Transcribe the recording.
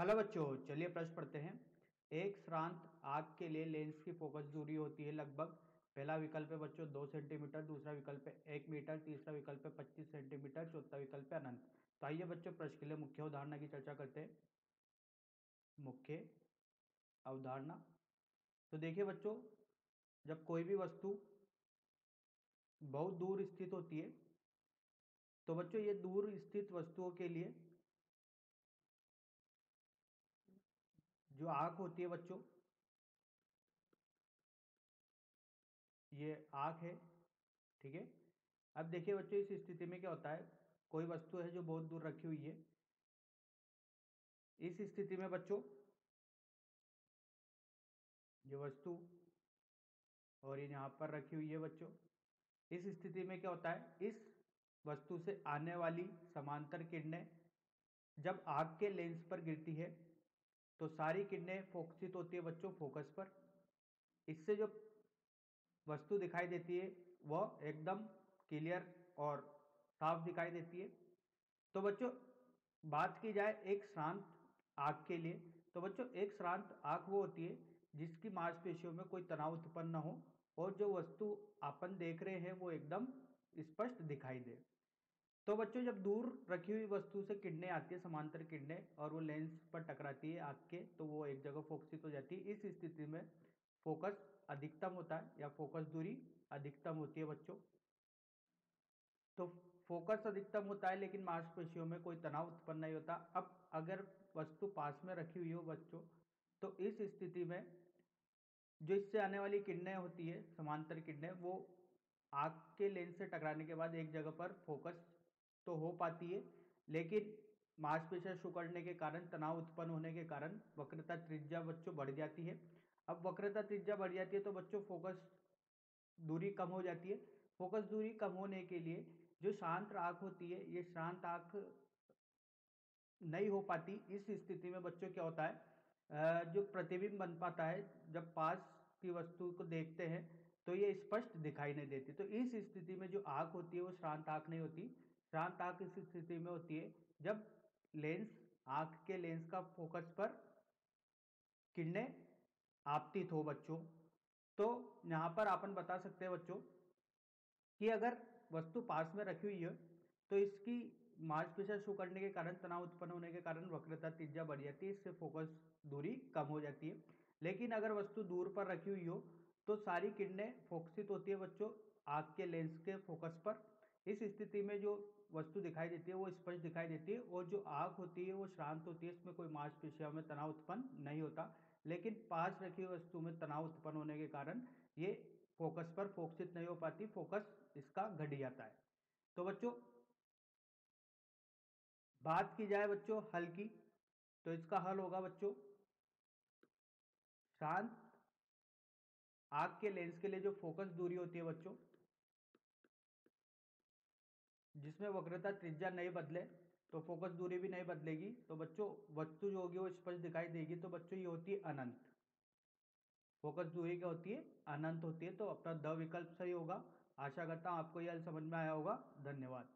Hello बच्चों, चलिए प्रश्न पढ़ते हैं। एक श्रांत आग के लिए लेंस की फोकस दूरी होती है लगभग। पहला विकल्प है बच्चों 2 सेंटीमीटर, दूसरा विकल्प है 1 मीटर, तीसरा विकल्प है 25 सेंटीमीटर, चौथा विकल्प है अनंत। तो आइए बच्चों प्रश्न के लिए मुख्य उदाहरण की चर्चा करते हैं। मुख्य अवधारणा। तो देखिए बच्चों, जब कोई भी वस्तु बहुत दूर स्थित होती है तो बच्चों ये दूर स्थित वस्तुओं के लिए जो आग होती है बच्चों, ये आग है। ठीक है। अब देखिए बच्चों, इस स्थिति में क्या होता है, कोई वस्तु है जो बहुत दूर रखी हुई है। इस स्थिति में बच्चों ये वस्तु और ये यहाँ पर रखी हुई है बच्चों। इस स्थिति में क्या होता है, इस वस्तु से आने वाली समांतर किरणें जब आग के लेंस पर गिरती है तो सारी किरणें फोकसित होती है बच्चों फोकस पर। इससे जो वस्तु दिखाई देती है वह एकदम क्लियर और साफ दिखाई देती है। तो बच्चों बात की जाए एक शांत आग के लिए, तो बच्चों एक शांत आग वो होती है जिसकी मांसपेशियों में कोई तनाव उत्पन्न न हो और जो वस्तु अपन देख रहे हैं वो एकदम स्पष्ट दिखाई दे। तो बच्चों जब दूर रखी हुई वस्तु से किरणें आती है, समांतर किरणें, और वो लेंस पर टकराती है आग के, तो वो एक जगह फोकसित हो जाती है। इस स्थिति में फोकस अधिकतम होता है या फोकस दूरी अधिकतम होती है बच्चों। तो फोकस अधिकतम होता है लेकिन मांसपेशियों में कोई तनाव उत्पन्न नहीं होता। अब अगर वस्तु पास में रखी हुई हो बच्चों, तो इस स्थिति में जो इससे आने वाली किरणें होती है, समांतर किरणें, वो आग के लेंस से टकराने के बाद एक जगह पर फोकस तो हो पाती है, लेकिन मांसपेशियां सिकुड़ने के कारण, तनाव उत्पन्न होने के कारण वक्रता त्रिज्या बच्चों बढ़ जाती है। अब वक्रता त्रिज्या बढ़ जाती है तो बच्चों फोकस दूरी कम हो जाती है। फोकस दूरी कम होने के लिए जो शांत आंख होती है, ये शांत आंख नहीं हो पाती। इस स्थिति में बच्चों क्या होता है, जो प्रतिबिंब बन पाता है जब पास की वस्तु को देखते हैं तो ये स्पष्ट दिखाई नहीं देती। तो इस स्थिति में जो आंख होती है वो शांत आंख नहीं होती। शांत आंख इस स्थिति में होती है जब लेंस, आंख के लेंस का फोकस पर किरणें आपतित हो बच्चों। तो यहां पर अपन बता सकते हैं बच्चों कि अगर वस्तु पास में रखी हुई है तो इसकी मांसपेशियां सिकुड़ने के कारण, तनाव उत्पन्न होने के कारण वक्रता त्रिज्या बढ़ जाती है, इससे फोकस दूरी कम हो जाती है। लेकिन अगर वस्तु दूर पर रखी हुई हो तो सारी किरणें फोकसित होती है बच्चों आंख के लेंस के फोकस पर। इस स्थिति में जो वस्तु दिखाई देती है वो स्पष्ट दिखाई देती है और जो आंख होती है वो शांत होती है, इसमें कोई मांसपेशियों में तनाव उत्पन्न नहीं होता। लेकिन पास रखी हुई वस्तु में तनाव उत्पन्न होने के कारण ये फोकस पर फोकसित नहीं हो पाती, फोकस इसका घट जाता है। तो बच्चों बात की जाए बच्चों हल की, तो इसका हल होगा बच्चों शांत आंख के लेंस के लिए जो फोकस दूरी होती है बच्चों, जिसमें वक्रता त्रिज्या नहीं बदले तो फोकस दूरी भी नहीं बदलेगी, तो बच्चों वस्तु जो होगी वो स्पष्ट दिखाई देगी। तो बच्चों ये होती है अनंत। फोकस दूरी क्या होती है, अनंत होती है। तो अपना द विकल्प सही होगा। आशा करता हूं आपको यह समझ में आया होगा। धन्यवाद।